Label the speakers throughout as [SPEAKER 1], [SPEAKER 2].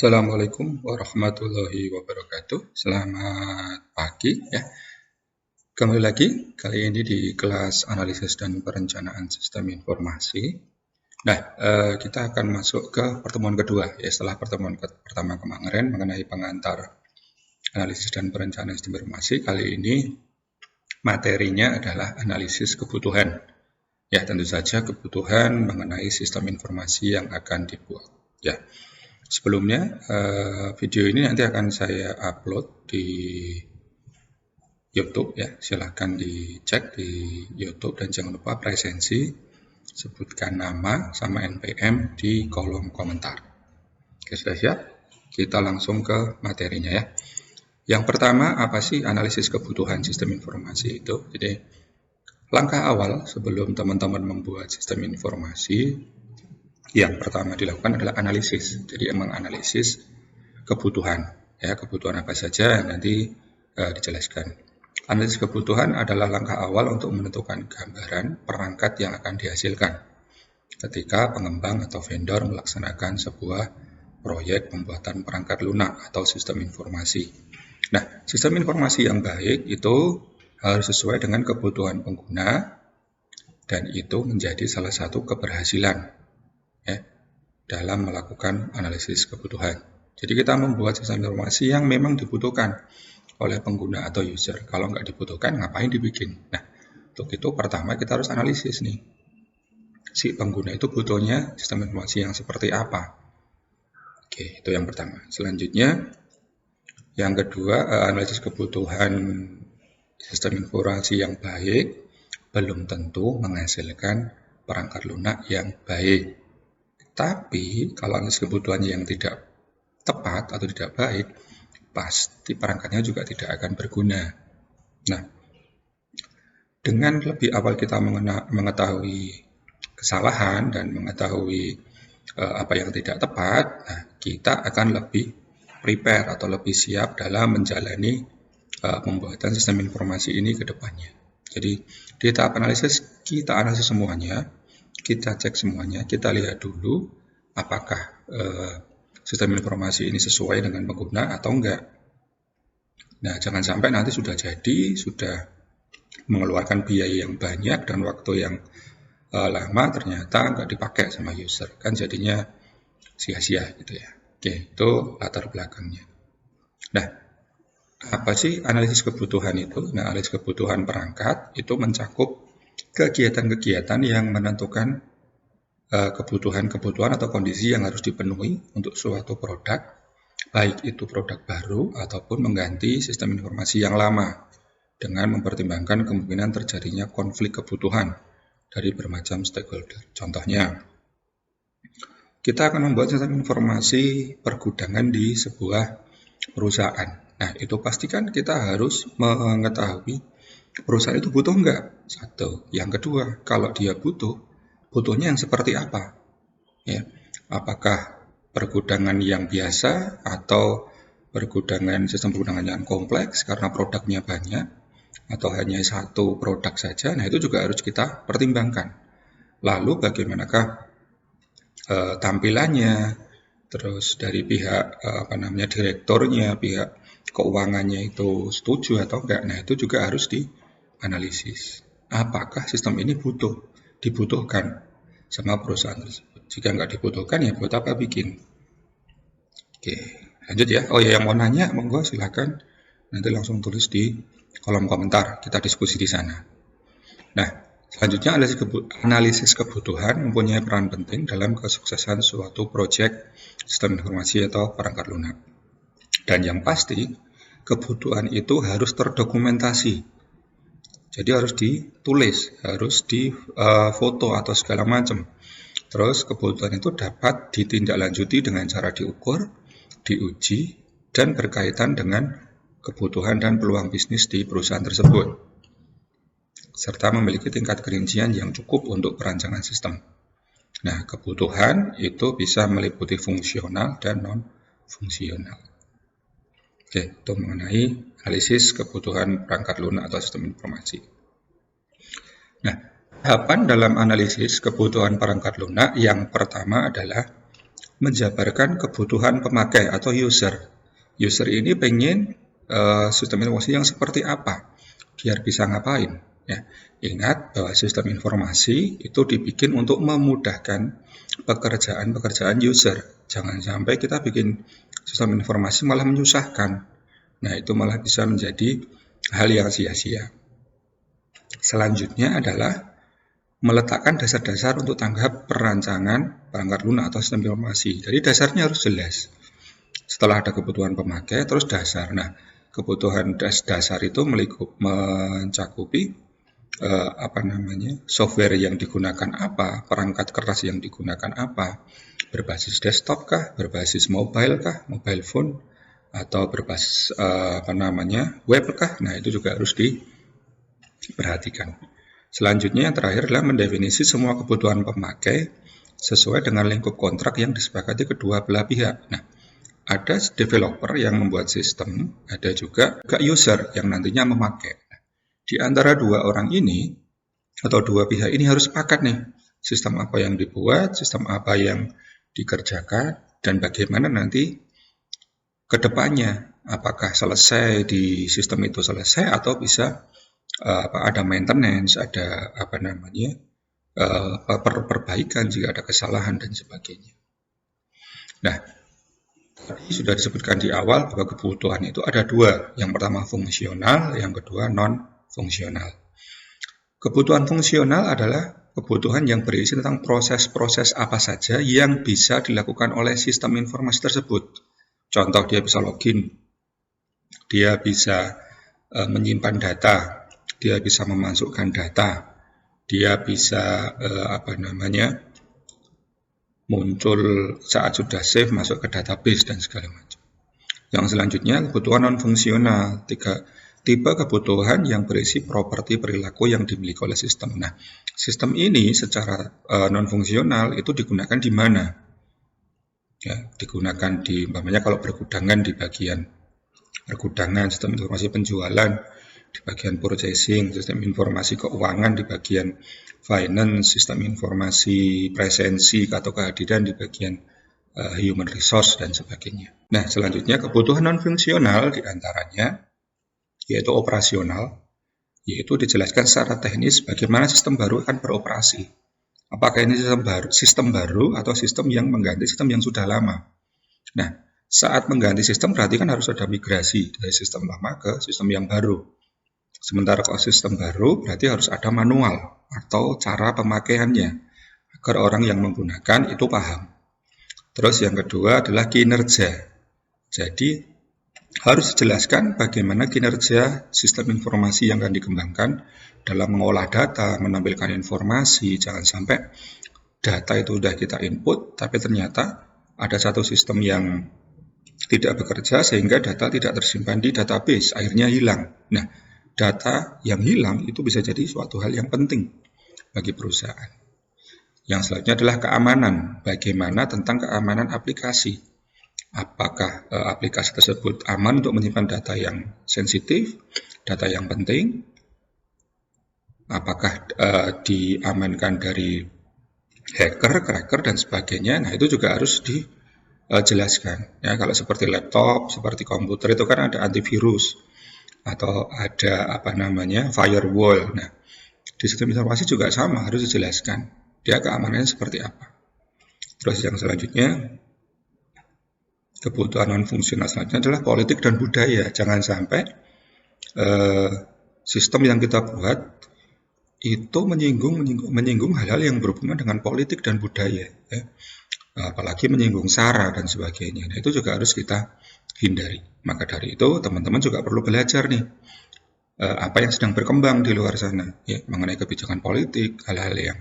[SPEAKER 1] Assalamualaikum warahmatullahi wabarakatuh. Selamat pagi ya. Kembali lagi kali ini di kelas analisis dan perencanaan sistem informasi. Nah, kita akan masuk ke pertemuan kedua ya, setelah pertemuan pertama kemarin mengenai pengantar analisis dan perencanaan sistem informasi. Kali ini materinya adalah analisis kebutuhan. Ya, tentu saja kebutuhan mengenai sistem informasi yang akan dibuat ya. Sebelumnya, video ini nanti akan saya upload di YouTube ya. Silahkan dicek di YouTube dan jangan lupa presensi, sebutkan nama sama NPM di kolom komentar. Oke, sudah siap? Kita langsung ke materinya ya. Yang pertama, apa sih analisis kebutuhan sistem informasi itu? Jadi, langkah awal sebelum teman-teman membuat sistem informasi, yang pertama dilakukan adalah analisis. Jadi menganalisis kebutuhan. Ya, kebutuhan apa saja yang nanti dijelaskan. Analisis kebutuhan adalah langkah awal untuk menentukan gambaran perangkat yang akan dihasilkan ketika pengembang atau vendor melaksanakan sebuah proyek pembuatan perangkat lunak atau sistem informasi. Nah, sistem informasi yang baik itu harus sesuai dengan kebutuhan pengguna dan itu menjadi salah satu keberhasilan ya, dalam melakukan analisis kebutuhan. Jadi kita membuat sistem informasi yang memang dibutuhkan oleh pengguna atau user. Kalau nggak dibutuhkan, ngapain dibikin? Nah, untuk itu pertama kita harus analisis nih. Si pengguna itu butuhnya sistem informasi yang seperti apa? Oke, itu yang pertama. Selanjutnya, yang kedua, analisis kebutuhan sistem informasi yang baik belum tentu menghasilkan perangkat lunak yang baik. Tapi kalau analisis kebutuhannya yang tidak tepat atau tidak baik, pasti perangkatnya juga tidak akan berguna. Nah, dengan lebih awal kita mengetahui kesalahan dan mengetahui apa yang tidak tepat, nah, kita akan lebih prepare atau lebih siap dalam menjalani pembuatan sistem informasi ini ke depannya. Jadi di tahap analisis, kita analisis semuanya, kita cek semuanya, kita lihat dulu apakah sistem informasi ini sesuai dengan pengguna atau enggak. Nah, jangan sampai nanti sudah jadi, sudah mengeluarkan biaya yang banyak dan waktu yang lama ternyata enggak dipakai sama user. Kan jadinya sia-sia gitu ya. Oke, itu latar belakangnya. Nah, apa sih analisis kebutuhan itu? Nah, analisis kebutuhan perangkat itu mencakup kegiatan-kegiatan yang menentukan kebutuhan-kebutuhan atau kondisi yang harus dipenuhi untuk suatu produk, baik itu produk baru ataupun mengganti sistem informasi yang lama, dengan mempertimbangkan kemungkinan terjadinya konflik kebutuhan dari bermacam stakeholder. Contohnya, kita akan membuat sistem informasi pergudangan di sebuah perusahaan. Nah, itu pastikan kita harus mengetahui perusahaan itu butuh enggak? Satu. Yang kedua, kalau dia butuhnya yang seperti apa? Ya, apakah pergudangan yang biasa atau pergudangan sistem pergudangan yang kompleks karena produknya banyak atau hanya satu produk saja? Nah, itu juga harus kita pertimbangkan. Lalu bagaimanakah tampilannya? Terus dari pihak direkturnya, pihak keuangannya itu setuju atau enggak? Nah, itu juga harus dianalisis. Apakah sistem ini dibutuhkan sama perusahaan tersebut? Jika nggak dibutuhkan, ya buat apa bikin? Oke, lanjut ya. Oh ya, yang mau nanya, monggo silakan. Nanti langsung tulis di kolom komentar, kita diskusi di sana. Nah, selanjutnya analisis kebutuhan mempunyai peran penting dalam kesuksesan suatu proyek sistem informasi atau perangkat lunak. Dan yang pasti, kebutuhan itu harus terdokumentasi. Jadi harus ditulis, harus difoto atau segala macam. Terus kebutuhan itu dapat ditindaklanjuti dengan cara diukur, diuji, dan berkaitan dengan kebutuhan dan peluang bisnis di perusahaan tersebut. Serta memiliki tingkat kerincian yang cukup untuk perancangan sistem. Nah, kebutuhan itu bisa meliputi fungsional dan non-fungsional. Oke, itu mengenai analisis kebutuhan perangkat lunak atau sistem informasi. Nah, tahapan dalam analisis kebutuhan perangkat lunak yang pertama adalah menjabarkan kebutuhan pemakai atau user. User ini pengen sistem informasi yang seperti apa, biar bisa ngapain. Ya. Ingat bahwa sistem informasi itu dibikin untuk memudahkan pekerjaan-pekerjaan user. Jangan sampai kita bikin sistem informasi malah menyusahkan. Nah, itu malah bisa menjadi hal yang sia-sia. Selanjutnya adalah meletakkan dasar-dasar untuk tanggap perancangan perangkat lunak atau sistem informasi. Jadi dasarnya harus jelas. Setelah ada kebutuhan pemakai, terus dasar. Nah, kebutuhan dasar itu mencakupi software yang digunakan apa, perangkat keras yang digunakan apa, berbasis desktop kah, berbasis mobile kah, mobile phone, atau berbasis web kah. Nah, itu juga harus diperhatikan. Selanjutnya yang terakhir adalah mendefinisi semua kebutuhan pemakai sesuai dengan lingkup kontrak yang disepakati kedua belah pihak. Nah, ada developer yang membuat sistem, ada juga user yang nantinya memakai. Di antara dua orang ini atau dua pihak ini harus sepakat nih, sistem apa yang dibuat, sistem apa yang dikerjakan, dan bagaimana nanti ke depannya. Apakah selesai di sistem itu selesai atau bisa ada maintenance, ada perbaikan jika ada kesalahan dan sebagainya. Nah, tadi sudah disebutkan di awal bahwa kebutuhan itu ada dua. Yang pertama fungsional, yang kedua non-fungsional. Kebutuhan fungsional adalah kebutuhan yang berisi tentang proses-proses apa saja yang bisa dilakukan oleh sistem informasi tersebut. Contoh, dia bisa login, dia bisa menyimpan data, dia bisa memasukkan data, dia bisa muncul saat sudah save masuk ke database dan segala macam. Yang selanjutnya kebutuhan non-fungsional, tipe kebutuhan yang berisi properti perilaku yang dimiliki oleh sistem. Nah, sistem ini secara non-fungsional itu digunakan di mana? Ya, digunakan di kalau bergudangan di bagian pergudangan, sistem informasi penjualan di bagian purchasing, sistem informasi keuangan di bagian finance, sistem informasi presensi atau kehadiran di bagian human resource dan sebagainya. Nah, selanjutnya kebutuhan non-fungsional diantaranya yaitu operasional, yaitu dijelaskan secara teknis bagaimana sistem baru akan beroperasi. Apakah ini sistem baru atau sistem yang mengganti sistem yang sudah lama. Nah, saat mengganti sistem berarti kan harus ada migrasi dari sistem lama ke sistem yang baru. Sementara kalau sistem baru berarti harus ada manual atau cara pemakaiannya agar orang yang menggunakan itu paham. Terus yang kedua adalah kinerja. Jadi harus dijelaskan bagaimana kinerja sistem informasi yang akan dikembangkan dalam mengolah data, menampilkan informasi. Jangan sampai data itu sudah kita input tapi ternyata ada satu sistem yang tidak bekerja sehingga data tidak tersimpan di database, akhirnya hilang. Nah, data yang hilang itu bisa jadi suatu hal yang penting bagi perusahaan. Yang selanjutnya adalah keamanan. Bagaimana tentang keamanan aplikasi? Apakah aplikasi tersebut aman untuk menyimpan data yang sensitif, data yang penting? Apakah diamankan dari hacker, cracker, dan sebagainya? Nah, itu juga harus dijelaskan. Ya, kalau seperti laptop, seperti komputer itu kan ada antivirus atau ada firewall. Nah, di sistem informasi juga sama, harus dijelaskan dia keamanannya seperti apa. Terus yang selanjutnya, kebutuhan non-fungsional selanjutnya adalah politik dan budaya. Jangan sampai sistem yang kita buat itu menyinggung hal-hal yang berhubungan dengan politik dan budaya, ya. Apalagi menyinggung SARA dan sebagainya. Nah, itu juga harus kita hindari. Maka dari itu teman-teman juga perlu belajar nih apa yang sedang berkembang di luar sana, ya, mengenai kebijakan politik, hal-hal yang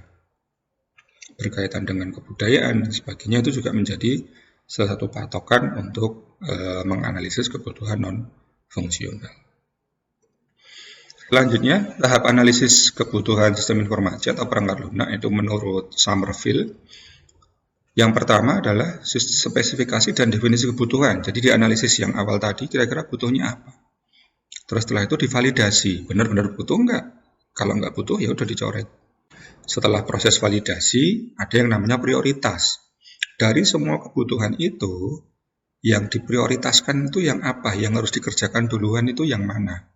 [SPEAKER 1] berkaitan dengan kebudayaan dan sebagainya. Itu juga menjadi salah satu patokan untuk menganalisis kebutuhan non-fungsional. Selanjutnya, tahap analisis kebutuhan sistem informasi atau perangkat lunak itu menurut Somerville. Yang pertama adalah spesifikasi dan definisi kebutuhan. Jadi di analisis yang awal tadi kira-kira butuhnya apa. Terus setelah itu divalidasi, benar-benar butuh enggak? Kalau enggak butuh ya udah dicoret. Setelah proses validasi ada yang namanya prioritas. dari semua kebutuhan itu, yang diprioritaskan itu yang apa, yang harus dikerjakan duluan itu yang mana.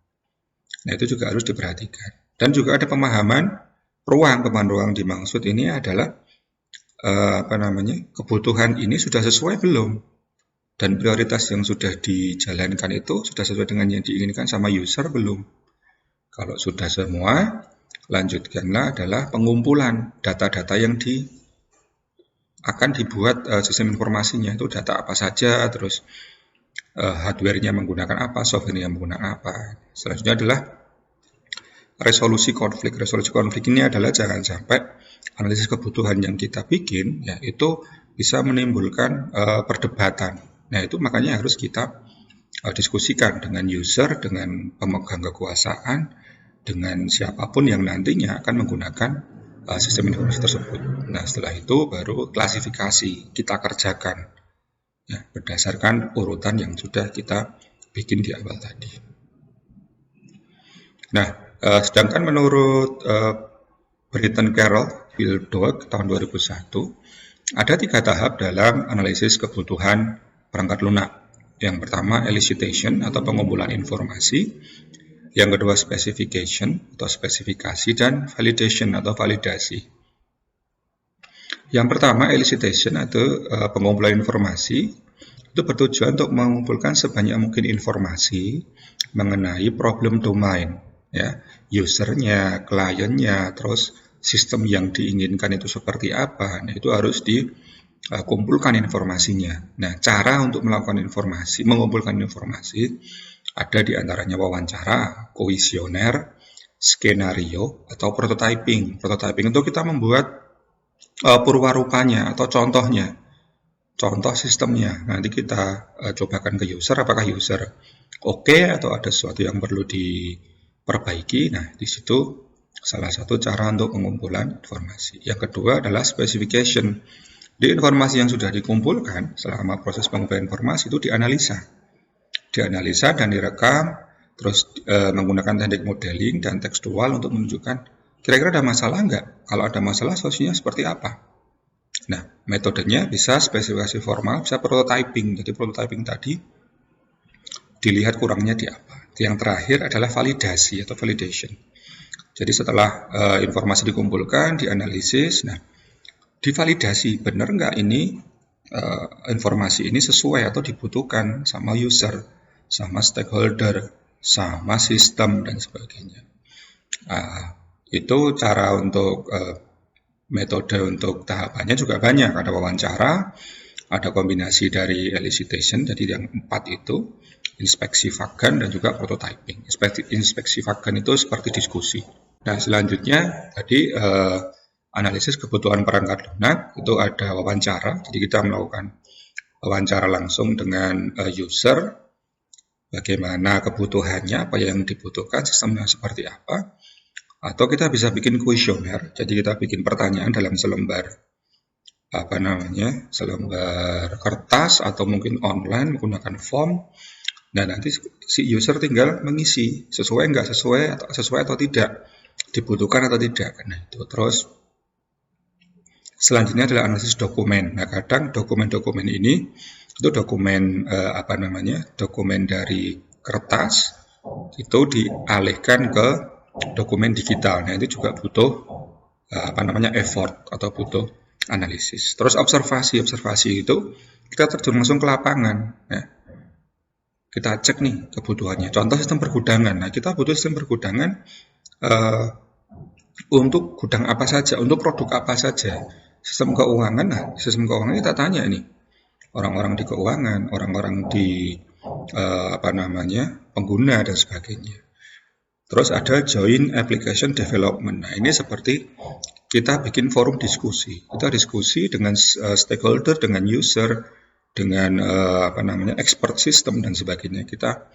[SPEAKER 1] Nah, itu juga harus diperhatikan. Dan juga ada pemahaman ruang dimaksud ini adalah kebutuhan ini sudah sesuai belum, dan prioritas yang sudah dijalankan itu sudah sesuai dengan yang diinginkan sama user belum. Kalau sudah semua, lanjutkanlah adalah pengumpulan data-data yang akan dibuat sistem informasinya, itu data apa saja, terus hardware-nya menggunakan apa, software-nya menggunakan apa. Selanjutnya adalah resolusi konflik. Resolusi konflik ini adalah jangan sampai analisis kebutuhan yang kita bikin ya itu bisa menimbulkan perdebatan. Nah, itu makanya harus kita diskusikan dengan user, dengan pemegang kekuasaan, dengan siapapun yang nantinya akan menggunakan sistem informasi tersebut. Nah, setelah itu baru klasifikasi kita kerjakan ya, berdasarkan urutan yang sudah kita bikin di awal tadi. Nah, sedangkan menurut Britton Carroll Fieldwork tahun 2001, ada 3 tahap dalam analisis kebutuhan perangkat lunak. Yang pertama elicitation atau pengumpulan informasi, yang kedua specification atau spesifikasi, dan validation atau validasi. Yang pertama elicitation atau pengumpulan informasi itu bertujuan untuk mengumpulkan sebanyak mungkin informasi mengenai problem domain, ya, usernya, kliennya, terus sistem yang diinginkan itu seperti apa. Nah, itu harus dikumpulkan informasinya. Nah, cara untuk melakukan mengumpulkan informasi ada di antaranya wawancara, kuesioner, skenario, atau prototyping. Prototyping itu kita membuat purwarupanya atau contohnya, contoh sistemnya. Nanti kita cobakan ke user, apakah user oke atau ada sesuatu yang perlu diperbaiki. Nah, di situ salah satu cara untuk pengumpulan informasi. Yang kedua adalah specification. Di informasi yang sudah dikumpulkan selama proses pengumpulan informasi itu dianalisa dan direkam, terus menggunakan teknik modeling dan tekstual untuk menunjukkan kira-kira ada masalah nggak? Kalau ada masalah, solusinya seperti apa? Nah, metodenya bisa spesifikasi formal, bisa prototyping. Jadi prototyping tadi dilihat kurangnya di apa. Yang terakhir adalah validasi atau validation. Jadi setelah informasi dikumpulkan, dianalisis, nah divalidasi benar nggak ini informasi ini sesuai atau dibutuhkan sama user, sama stakeholder, sama sistem, dan sebagainya. Itu cara untuk metode untuk tahapannya juga banyak. Ada wawancara, ada kombinasi dari elicitation, jadi yang 4 itu, inspeksi vagan, dan juga prototyping. Inspeksi vagan itu seperti diskusi. Nah, selanjutnya tadi analisis kebutuhan perangkat lunak itu ada wawancara, jadi kita melakukan wawancara langsung dengan user, bagaimana kebutuhannya, apa yang dibutuhkan, sistemnya seperti apa. Atau kita bisa bikin kuesioner, jadi kita bikin pertanyaan dalam selembar kertas atau mungkin online menggunakan form. Nah, nanti si user tinggal mengisi sesuai nggak sesuai atau tidak, dibutuhkan atau tidak. Nah, itu terus selanjutnya adalah analisis dokumen. Nah, kadang dokumen-dokumen ini itu dokumen dokumen dari kertas itu dialihkan ke dokumen digital. Nah, itu juga butuh effort atau butuh analisis. Terus observasi itu kita terjun langsung ke lapangan. Nah, kita cek nih kebutuhannya. Contoh sistem pergudangan. Nah, kita butuh sistem pergudangan untuk gudang apa saja, untuk produk apa saja. Sistem keuangan, nah sistem keuangan kita tanya nih orang-orang di keuangan, orang-orang di pengguna dan sebagainya. Terus ada joint application development. Nah, ini seperti kita bikin forum diskusi. Kita diskusi dengan stakeholder, dengan user, dengan expert system dan sebagainya. Kita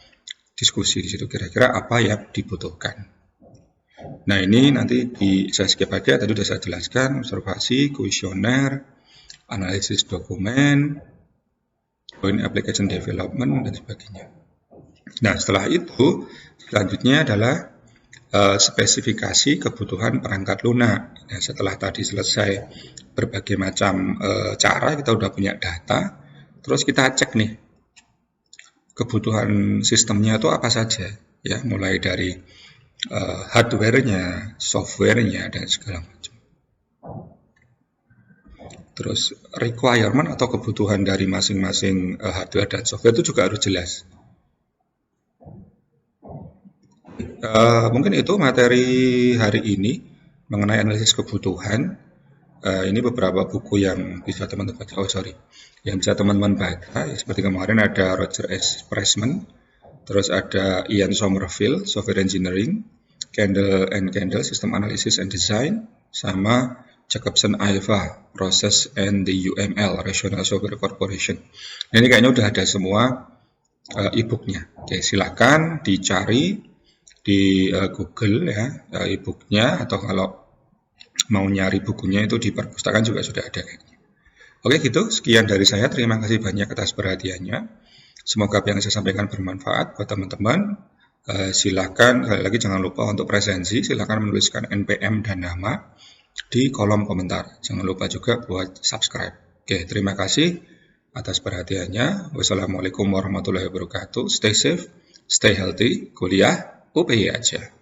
[SPEAKER 1] diskusi di situ kira-kira apa yang dibutuhkan. Nah, ini nanti saya skip aja, tadi sudah saya jelaskan, observasi, kuesioner, analisis dokumen, joint application development, dan sebagainya. Nah, setelah itu, selanjutnya adalah spesifikasi kebutuhan perangkat lunak. Nah, setelah tadi selesai berbagai macam cara, kita udah punya data, terus kita cek nih kebutuhan sistemnya itu apa saja, ya, mulai dari hardware-nya, software-nya, dan segala macam. Terus requirement atau kebutuhan dari masing-masing hardware dan software itu juga harus jelas. Mungkin itu materi hari ini mengenai analisis kebutuhan. Ini beberapa buku yang bisa teman-teman baca. Ya, seperti kemarin ada Roger S. Pressman, terus ada Ian Somerville, Software Engineering, Candle and Candle, System Analysis and Design, sama Jacobson Iva, Process and the UML, Rational Software Corporation. Nah, ini kayaknya udah ada semua e-booknya. Oke, silakan dicari di Google ya e-booknya, atau kalau mau nyari bukunya itu di perpustakaan juga sudah ada. Oke, gitu. Sekian dari saya. Terima kasih banyak atas perhatiannya. Semoga apa yang saya sampaikan bermanfaat buat teman-teman. Silakan, sekali lagi jangan lupa untuk presensi, silakan menuliskan NPM dan nama di kolom komentar. Jangan lupa juga buat subscribe. Oke, terima kasih atas perhatiannya. Wassalamualaikum warahmatullahi wabarakatuh. Stay safe, stay healthy, kuliah UPI aja.